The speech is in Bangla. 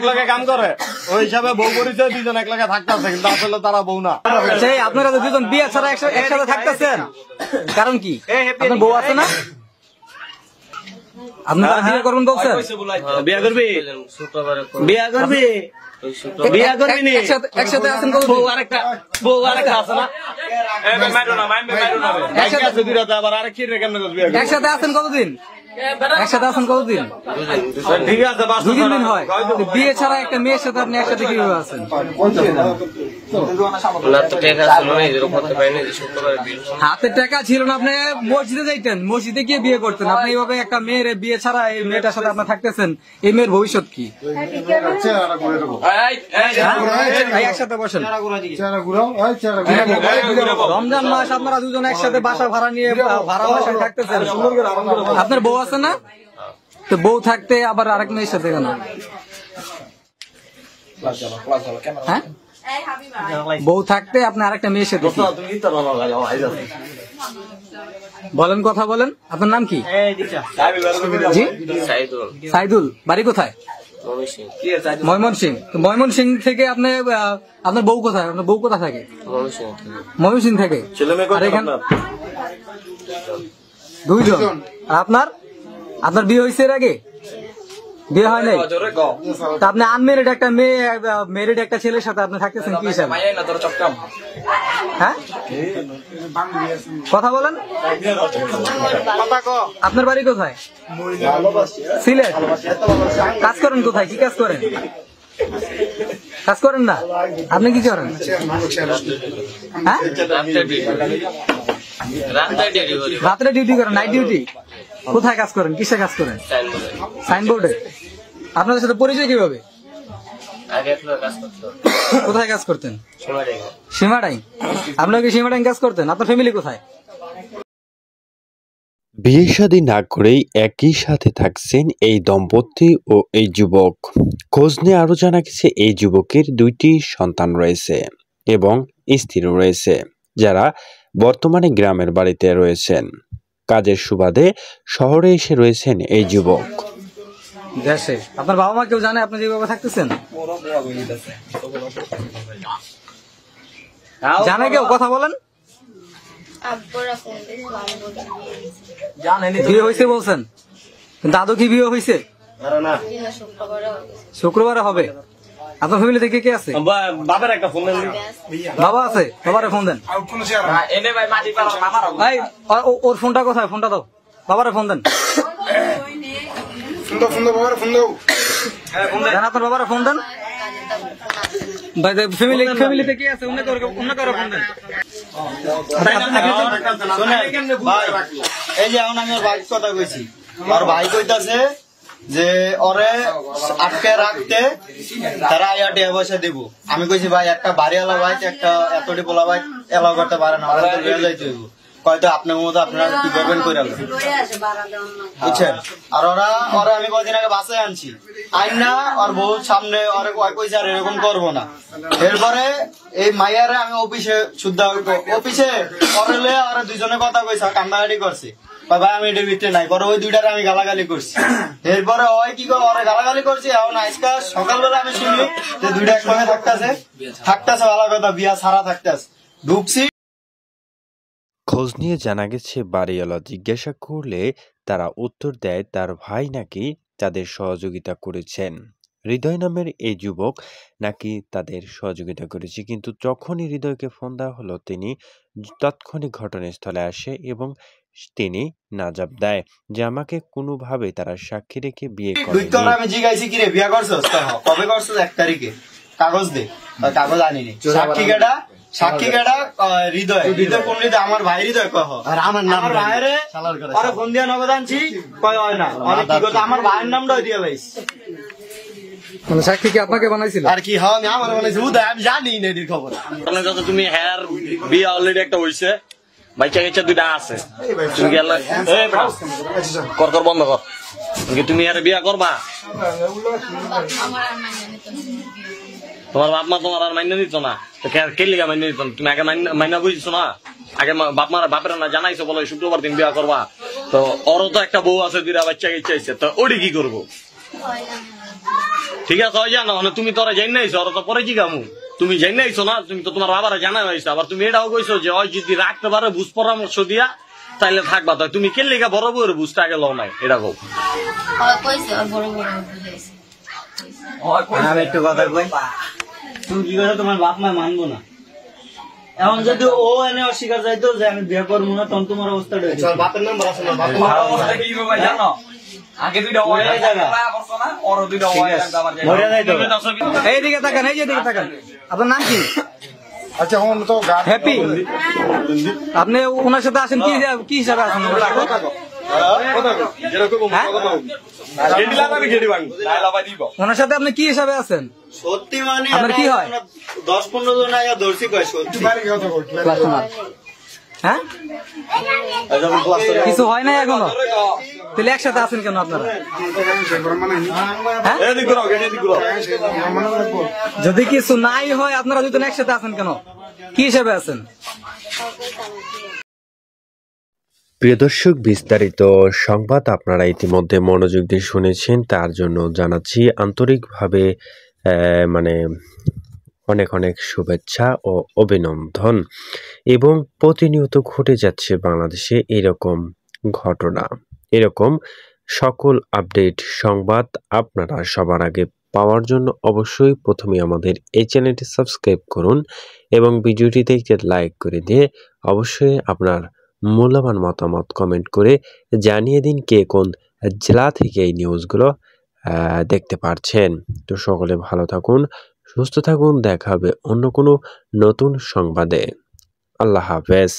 একলগে কাম করে ওই হিসাবে বউ পরিচয় দুজন একলগে থাকতেছে কিন্তু আসলে তারা বউ না। আপনারা দুজন বিয়ে ছাড়া একসাথে থাকতেছেন কারণ কি? আপনার বউ আছে না? আপনারা বিয়ে করবেন বলছেন? বিয়ে করবি বিয়ে করবি বিয়ে করবি নি একসাথে আছেন কত? বউ আরেকটা আছে না একসাথে আছেন কতদিন? একসাথে আছেন কতদিন? ঠিক আছে 2-3 দিন হয়। বিয়ে ছাড়া একটা মেয়ের সাথে আপনি একসাথে কিভাবে আছেন? হাতে টাকা ছিল না, আপনি মসজিদে যাইতেন, মসজিদে গিয়ে বিয়ে করতেন। আপনি এইভাবে একটা মেয়ের বিয়ে ছাড়া এই মেয়েটার সাথে আপনার থাকতেছেন, এই মেয়ের ভবিষ্যৎ কি? একসাথে বসেন। রমজান মাস আপনারা দুজন একসাথে বাসা ভাড়া নিয়ে ভাড়া বাসায় থাকতেছেন। আপনার বউ আছে না? তো বউ থাকতে আবার আরেক মেয়ের সাথে কেন? হ্যাঁ, বউ থাকতে আপনি আরেকটা মেয়ের সাথে বলেন, কথা বলেন। আপনার নাম কি? জি সাইদুল। বাড়ি কোথায়? ময়মনসিং। ময়মনসিং থেকে আপনি আপনার বউ কোথায়? আপনার বউ কোথায় থাকে? ময়মনসিং থেকে। আর এখানে 2 জন। আর আপনার আপনার বিয়ে হয়েছে এর আগে? বিয়ে হয় নাই? তা আপনি আনমেরিড একটা মেয়ে মেরিড একটা ছেলের সাথে আপনি থাকতেছেন কি হিসাবে? হ্যাঁ, কথা বলেন। আপনার বাড়ি কোথায়? সিলেট। কাজ করেন কোথায়? কি কাজ করেন? কাজ করেন না? আপনি কি করেন? হ্যাঁ, রাত্রে ডিউটি করেন? Night duty? কোথায় কাজ করেন? কিসে কাজ করেন? সাইনবোর্ডে। আপনাদের সাথে পরিচয় কিভাবে? কোথায় কাজ করতেন? সীমাডাইং। আপনারা কি সীমাডাইং কাজ করতেন? আপনার ফ্যামিলি কোথায়? বিয়ে শাদী না করেই একই সাথে থাকছেন এই দম্পতি ও এই যুবক। খোঁজ নিয়ে আরো জানা গেছে এই যুবকের 2টি সন্তান রয়েছে এবং স্ত্রী রয়েছে, যারা বর্তমানে গ্রামের বাড়িতে রয়েছেন। কাজের সুবাদে শহরে এসে রয়েছেন এই যুবক। দেশে আপনার বাবা মা কেউ জানে আপনি যেভাবে থাকতেছেন? জানে কেউ? কথা বলেন। বিয়ে হয়েছে বলছেন, দাদু কি বিয়ে হয়েছে? শুক্রবারে হবে। আপনার ফ্যামিলিতে কে কে আছে? বাবার একটা ফোন দেন। বাবা আছে? বাবারে ফোন দেন। ওর ফোনটা কোথায়? ফোনটা দাও, বাবারে ফোন দেন। আপনার বাবারে ফোন দেন। ফ্যামিলিতে কে আছে? অন্য কারো ফোন দেন। এই যে এখন আমি ওর ভাইয়ের কথা কইছি, আর ভাই কইতাছে যে ওরে আটকে রাখতে তারা আইয়াটে পয়সা দেব। আমি কইছি ভাই একটা বাড়িওয়ালা ভাই একটা এতটি পোলা ভাই এলাও করতে পারে না, ওরা তো রেল যাইতে হইব। হয়তো আপনার মতো আপনারা কি করবেন করে বুঝছেন। আর ওরা আমি কদিন আগে বাসে আনছি আইন না, ওর বউ সামনে ওরে কইছে আর এরকম করবো না। এরপরে এই মাইয়ারে আমি অফিসে শুদ্ধা অফিসে ওরে ওরা 2 জনে কথা কইছে, কান্দাকাটি করছে। ভাই আমি এটার ভিতরে নাই, পরে ওই 2টারে আমি গালাগালি করছি। এরপরে ওই কি করে ওরে গালাগালি করছি। এখন আজকে সকালবেলা আমি শুনি যে 2টা একসঙ্গে থাকতেছে ভালো কথা, বিয়া ছাড়া থাকতেছে। ঢুকছি, খোঁজ নিয়ে জানা গেছে বাড়িওয়ালা জিজ্ঞাসা করলে তারা উত্তর দেয় তার ভাই নাকি তাদের সহযোগিতা করেছেন। হৃদয় নামের এই যুবক নাকি তাদের সহযোগিতা করেছে, কিন্তু যখনই হৃদয়কে ফোন দেওয়া হলো তিনি তাৎক্ষণিক ঘটনাস্থলে আসে এবং তিনি নাজাব দেয় যে আমাকে কোনোভাবে তারা সাক্ষী রেখে বিয়ে করে। আমি জিজ্ঞাসি কিরে বিয়ে করছস? কবে করছস? 1 তারিখে। কাগজ দে। কাগজ আনিনি। সাক্ষী কেডা? হৃদয়। হৃদয় কোন হৃদয়? আমার ভাই হৃদয় কহ। আর আমার নাম ভাইরে আরে ফোন দিয়া নগদ আনছি কয় হয় না। অনেক কি কথা আমার ভাইয়ের নামটাও দিয়া লাইছি। সাক্ষী কি আপনাকে বানাইছিল? আর কি হ্যাঁ আমি আমার বানাইছি, আমি জানি না এর খবর। তুমি হ্যার বিয়ে অলরেডি একটা হইছে, বাচ্চা কাচ্চা 2টা আছে। তুমি গেলে কর বন্ধ কর। তুমি হ্যার বিয়া করবা? তোমার বাপ মা তোমার আর মাইনা দিত না, কে লিগা মাইনা দিত? তুমি আগে মাইনা বুঝছো না? আগে বাপের না জানাইছো বলে শুক্রবার দিন বিয়া করবা। তো ওরও তো একটা বউ আছে, 2টা বাচ্চা কাচ্চা আছে, তো ওটি কি করবো? ঠিক আছে ওই জানো মানে তুমি তোরা জানি নাইছো ওরা তো পরে কি কামু তুমি জানি নাইছো না তুমি তো তোমার বাবারা জানা হয়েছে আবার তুমি এটাও কইছো যে ওই যদি রাখতে পারে বুঝ পরামর্শ দিয়া তাইলে থাকবা তো তুমি কেন লেখা বড় বড় বুঝতে আগে লও নাই এটা কও আমি একটু কথা কই তুমি কি কথা তোমার বাপ মা মানবো না এখন যদি ও এনে অস্বীকার যাইতো যে আমি বিয়ে করবো না তখন তোমার অবস্থাটা বাপের নাম্বার আছে না বাপের অবস্থা কি হবে জানো আগে দুইটা ওই জায়গা করছ না ওর দুইটা ওই আবার মরে যাইতো এইদিকে তাকান এই যে এদিকে তাকান আপনার নাম কি আচ্ছা এখন তো হ্যাপি আপনি ওনার সাথে আসেন কি হিসাবে আসেন ওনার সাথে আপনি কি হিসাবে আছেন সত্যি মানে আপনার কি হয় 10-15 জন আয়া ধরছি কয় সত্যি হ্যাঁ কিছু হয় নাই এখনো তাহলে একসাথে আছেন কেন আপনারা হ্যাঁ? যদি কিছু নাই হয় আপনারা দুজন একসাথে আছেন কেন কি হিসাবে আছেন প্রিয় দর্শক, বিস্তারিত সংবাদ আপনারা ইতিমধ্যে মনোযোগ দিয়ে শুনেছেন, তার জন্য জানাচ্ছি আন্তরিকভাবে মানে অনেক অনেক শুভেচ্ছা ও অভিনন্দন। এবং প্রতিনিয়ত ঘটে যাচ্ছে বাংলাদেশে এরকম ঘটনা, এরকম সকল আপডেট সংবাদ আপনারা সবার আগে পাওয়ার জন্য অবশ্যই প্রথমে আমাদের এই চ্যানেলটি সাবস্ক্রাইব করুন এবং ভিডিওটিতে একটি লাইক করে দিয়ে অবশ্যই আপনার মূল্যবান মতামত কমেন্ট করে জানিয়ে দিন কে কোন জেলা থেকে এই নিউজগুলো দেখতে পারছেন। তো সকলে ভালো থাকুন, সুস্থ থাকুন, দেখা হবে অন্য কোনো নতুন সংবাদে। আল্লাহ হাফেজ।